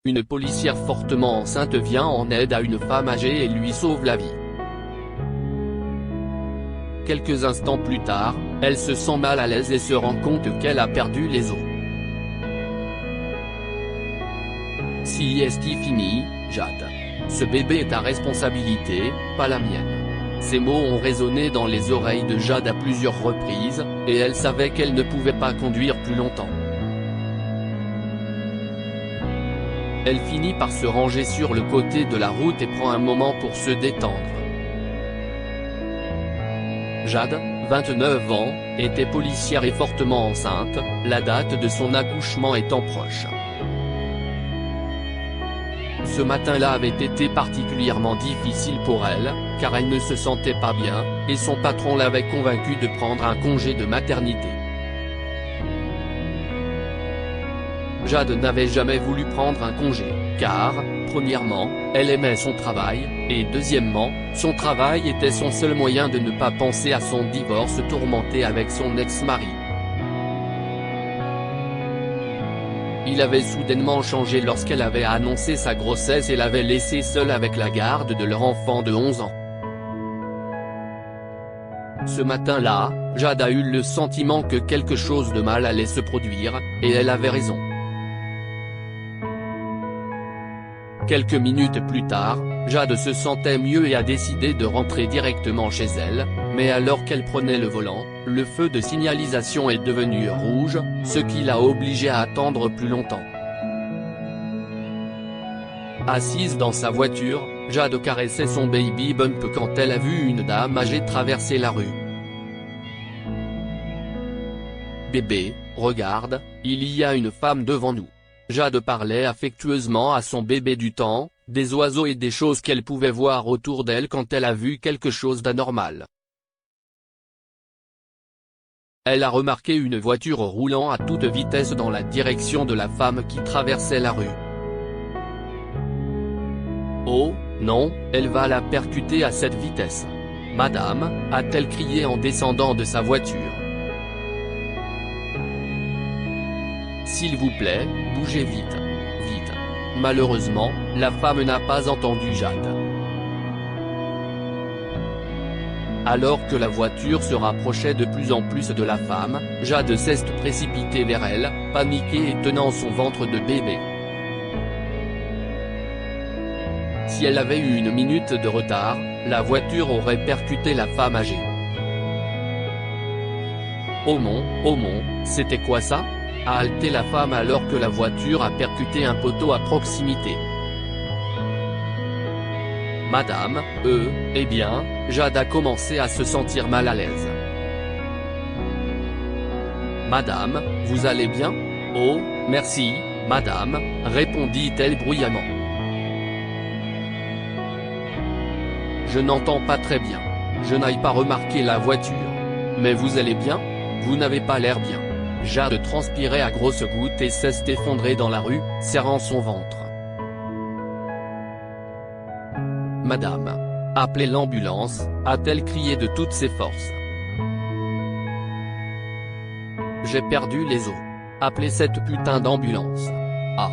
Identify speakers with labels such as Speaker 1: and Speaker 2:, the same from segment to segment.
Speaker 1: une policière fortement enceinte vient en aide à une femme âgée et lui sauve la vie. Quelques instants plus tard, elle se sent mal à l'aise et se rend compte qu'elle a perdu les os. Si est fini, Jade. Ce bébé est ta responsabilité, pas la mienne. Ces mots ont résonné dans les oreilles de Jade à plusieurs reprises, et elle savait qu'elle ne pouvait pas conduire plus longtemps. Elle finit par se ranger sur le côté de la route et prend un moment pour se détendre. Jade, 29 ans, était policière et fortement enceinte, la date de son accouchement étant proche. Ce matin-là avait été particulièrement difficile pour elle, car elle ne se sentait pas bien, et son patron l'avait convaincue de prendre un congé de maternité. Jade n'avait jamais voulu prendre un congé, car, premièrement, elle aimait son travail, et deuxièmement, son travail était son seul moyen de ne pas penser à son divorce tourmenté avec son ex-mari. Il avait soudainement changé lorsqu'elle avait annoncé sa grossesse et l'avait laissée seule avec la garde de leur enfant de 11 ans. Ce matin-là, Jade a eu le sentiment que quelque chose de mal allait se produire, et elle avait raison. Quelques minutes plus tard, Jade se sentait mieux et a décidé de rentrer directement chez elle, mais alors qu'elle prenait le volant, le feu de signalisation est devenu rouge, ce qui l'a obligée à attendre plus longtemps. Assise dans sa voiture, Jade caressait son baby bump quand elle a vu une dame âgée traverser la rue. « Bébé, regarde, il y a une femme devant nous. » Jade parlait affectueusement à son bébé du temps, des oiseaux et des choses qu'elle pouvait voir autour d'elle quand elle a vu quelque chose d'anormal. Elle a remarqué une voiture roulant à toute vitesse dans la direction de la femme qui traversait la rue. Oh, non, elle va la percuter à cette vitesse. Madame, a-t-elle crié en descendant de sa voiture. S'il vous plaît, bougez vite. Vite. Malheureusement, la femme n'a pas entendu Jade. Alors que la voiture se rapprochait de plus en plus de la femme, Jade s'est précipitée vers elle, paniquée et tenant son ventre de bébé. Si elle avait eu une minute de retard, la voiture aurait percuté la femme âgée. Oh mon, c'était quoi ça ? A halté la femme alors que la voiture a percuté un poteau à proximité. Madame, eh bien, Jade a commencé à se sentir mal à l'aise. Madame, vous allez bien ? Oh, merci, madame, répondit-elle bruyamment. Je n'entends pas très bien. Je n'ai pas remarqué la voiture. Mais vous allez bien ? Vous n'avez pas l'air bien. Jade transpirait à grosses gouttes et s'est effondrée dans la rue, serrant son ventre. Madame. Appelez l'ambulance, a-t-elle crié de toutes ses forces. J'ai perdu les os. Appelez cette putain d'ambulance. Ah.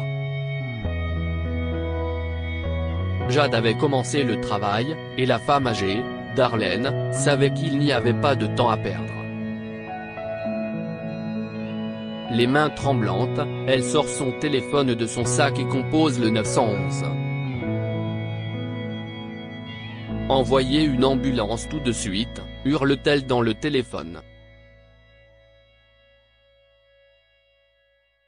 Speaker 1: Jade avait commencé le travail, et la femme âgée, Darlene, savait qu'il n'y avait pas de temps à perdre. Les mains tremblantes, elle sort son téléphone de son sac et compose le 911. Envoyez une ambulance tout de suite, hurle-t-elle dans le téléphone.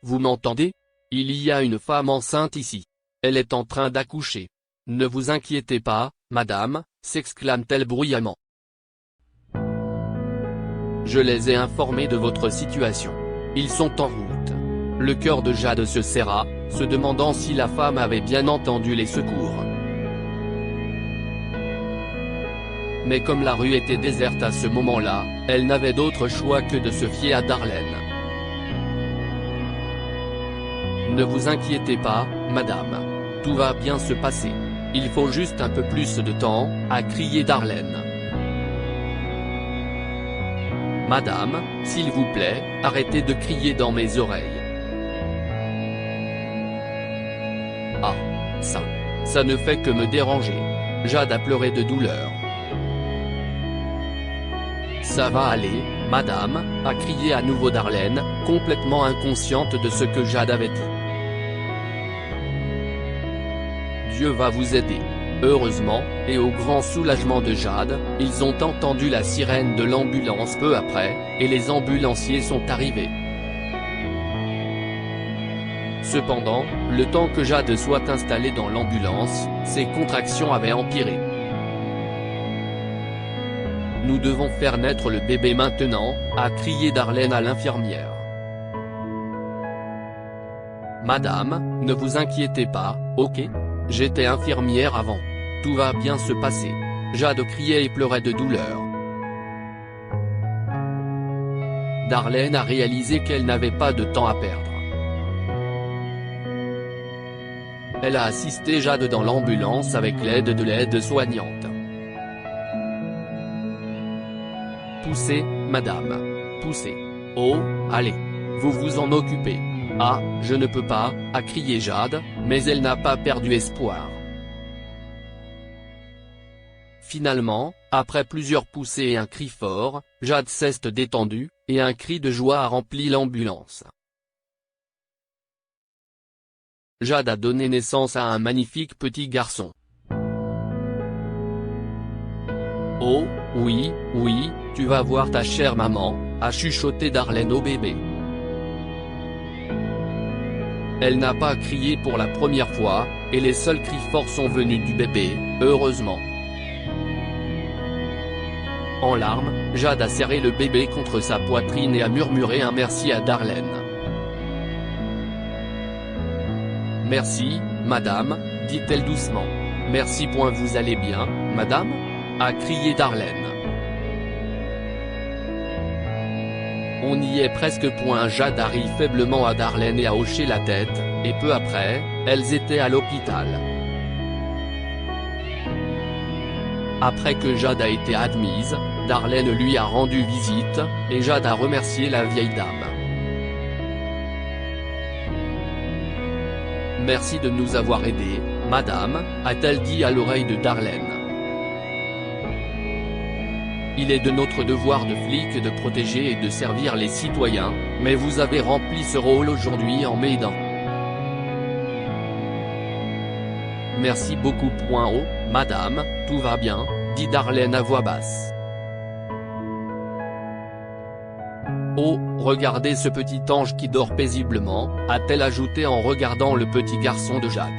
Speaker 1: Vous m'entendez ? Il y a une femme enceinte ici. Elle est en train d'accoucher. Ne vous inquiétez pas, madame, s'exclame-t-elle bruyamment. Je les ai informés de votre situation. Ils sont en route. Le cœur de Jade se serra, se demandant si la femme avait bien entendu les secours. Mais comme la rue était déserte à ce moment-là, elle n'avait d'autre choix que de se fier à Darlene. Ne vous inquiétez pas, madame. Tout va bien se passer. Il faut juste un peu plus de temps, a crié Darlene. Madame, s'il vous plaît, arrêtez de crier dans mes oreilles. Ça ne fait que me déranger. Jade a pleuré de douleur. Ça va aller, madame, a crié à nouveau Darlene, complètement inconsciente de ce que Jade avait dit. Dieu va vous aider. Heureusement, et au grand soulagement de Jade, ils ont entendu la sirène de l'ambulance peu après, et les ambulanciers sont arrivés. Cependant, le temps que Jade soit installée dans l'ambulance, ses contractions avaient empiré. Nous devons faire naître le bébé maintenant, a crié Darlene à l'infirmière. Madame, ne vous inquiétez pas, ok? J'étais infirmière avant. Tout va bien se passer. Jade criait et pleurait de douleur. Darlene a réalisé qu'elle n'avait pas de temps à perdre. Elle a assisté Jade dans l'ambulance avec l'aide de l'aide-soignante. Poussez, madame. Poussez. Oh, allez. Vous vous en occupez. Ah, je ne peux pas, a crié Jade, mais elle n'a pas perdu espoir. Finalement, après plusieurs poussées et un cri fort, Jade s'est détendue, et un cri de joie a rempli l'ambulance. Jade a donné naissance à un magnifique petit garçon. Oh, oui, oui, tu vas voir ta chère maman, a chuchoté Darlene au bébé. Elle n'a pas crié pour la première fois, et les seuls cris forts sont venus du bébé, heureusement. En larmes, Jade a serré le bébé contre sa poitrine et a murmuré un merci à Darlene. Merci, madame, dit-elle doucement. Merci. Vous allez bien, madame? A crié Darlene. On y est presque. Jade a ri faiblement à Darlene et a hoché la tête, et peu après, elles étaient à l'hôpital. Après que Jade a été admise, Darlene lui a rendu visite, et Jade a remercié la vieille dame. Merci de nous avoir aidés, madame, a-t-elle dit à l'oreille de Darlene. Il est de notre devoir de flic de protéger et de servir les citoyens, mais vous avez rempli ce rôle aujourd'hui en m'aidant. Merci beaucoup. Oh, madame, tout va bien, dit Darlene à voix basse. Oh, regardez ce petit ange qui dort paisiblement, a-t-elle ajouté en regardant le petit garçon de Jade.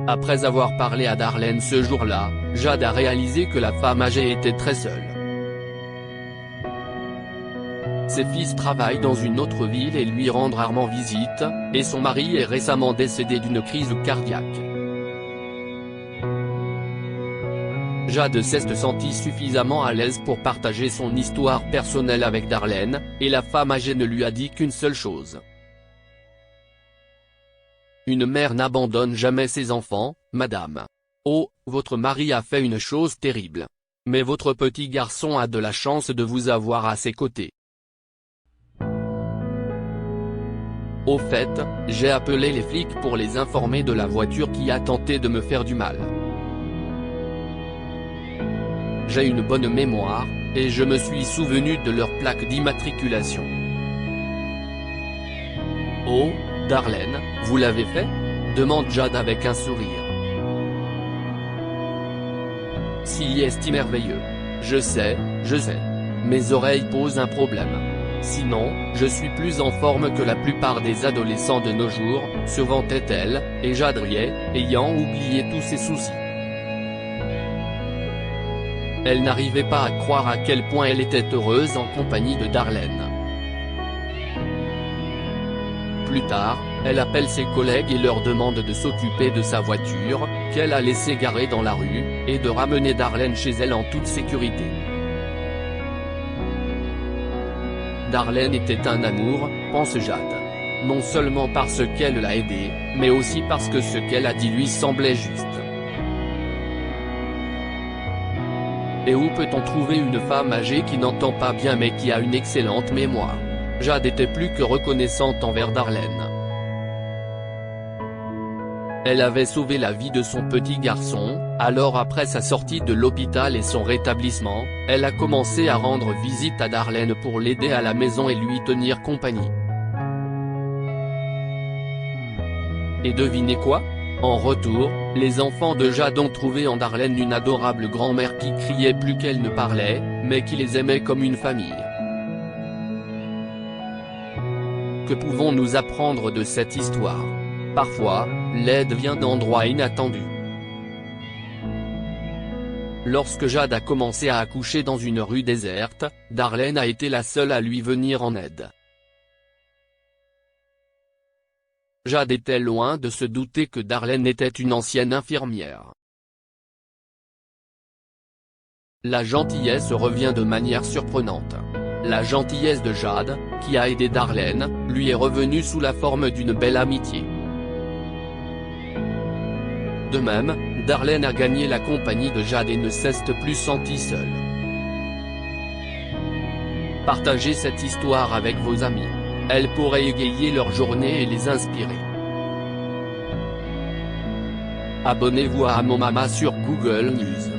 Speaker 1: Après avoir parlé à Darlene ce jour-là, Jade a réalisé que la femme âgée était très seule. Ses fils travaillent dans une autre ville et lui rendent rarement visite, et son mari est récemment décédé d'une crise cardiaque. Jade s'est sentie suffisamment à l'aise pour partager son histoire personnelle avec Darlene, et la femme âgée ne lui a dit qu'une seule chose. Une mère n'abandonne jamais ses enfants, madame. Oh, votre mari a fait une chose terrible. Mais votre petit garçon a de la chance de vous avoir à ses côtés. Au fait, j'ai appelé les flics pour les informer de la voiture qui a tenté de me faire du mal. J'ai une bonne mémoire, et je me suis souvenu de leur plaque d'immatriculation. Oh, Darlene, vous l'avez fait? Demande Jade avec un sourire. Si est merveilleux. Je sais. Mes oreilles posent un problème. Sinon, je suis plus en forme que la plupart des adolescents de nos jours, se vantait-elle, et Jade riait, ayant oublié tous ses soucis. Elle n'arrivait pas à croire à quel point elle était heureuse en compagnie de Darlene. Plus tard, elle appelle ses collègues et leur demande de s'occuper de sa voiture, qu'elle a laissée garée dans la rue, et de ramener Darlene chez elle en toute sécurité. Darlene était un amour, pense Jade. Non seulement parce qu'elle l'a aidée, mais aussi parce que ce qu'elle a dit lui semblait juste. Et où peut-on trouver une femme âgée qui n'entend pas bien mais qui a une excellente mémoire? Jade était plus que reconnaissante envers Darlene. Elle avait sauvé la vie de son petit garçon, alors après sa sortie de l'hôpital et son rétablissement, elle a commencé à rendre visite à Darlene pour l'aider à la maison et lui tenir compagnie. Et devinez quoi ? En retour, les enfants de Jade ont trouvé en Darlene une adorable grand-mère qui criait plus qu'elle ne parlait, mais qui les aimait comme une famille. Que pouvons-nous apprendre de cette histoire ? Parfois, l'aide vient d'endroits inattendus. Lorsque Jade a commencé à accoucher dans une rue déserte, Darlene a été la seule à lui venir en aide. Jade était loin de se douter que Darlene était une ancienne infirmière. La gentillesse revient de manière surprenante. La gentillesse de Jade, qui a aidé Darlene, lui est revenue sous la forme d'une belle amitié. De même, Darlene a gagné la compagnie de Jade et ne s'est plus sentie seule. Partagez cette histoire avec vos amis. Elle pourrait égayer leur journée et les inspirer. Abonnez-vous à Mon Mama sur Google News.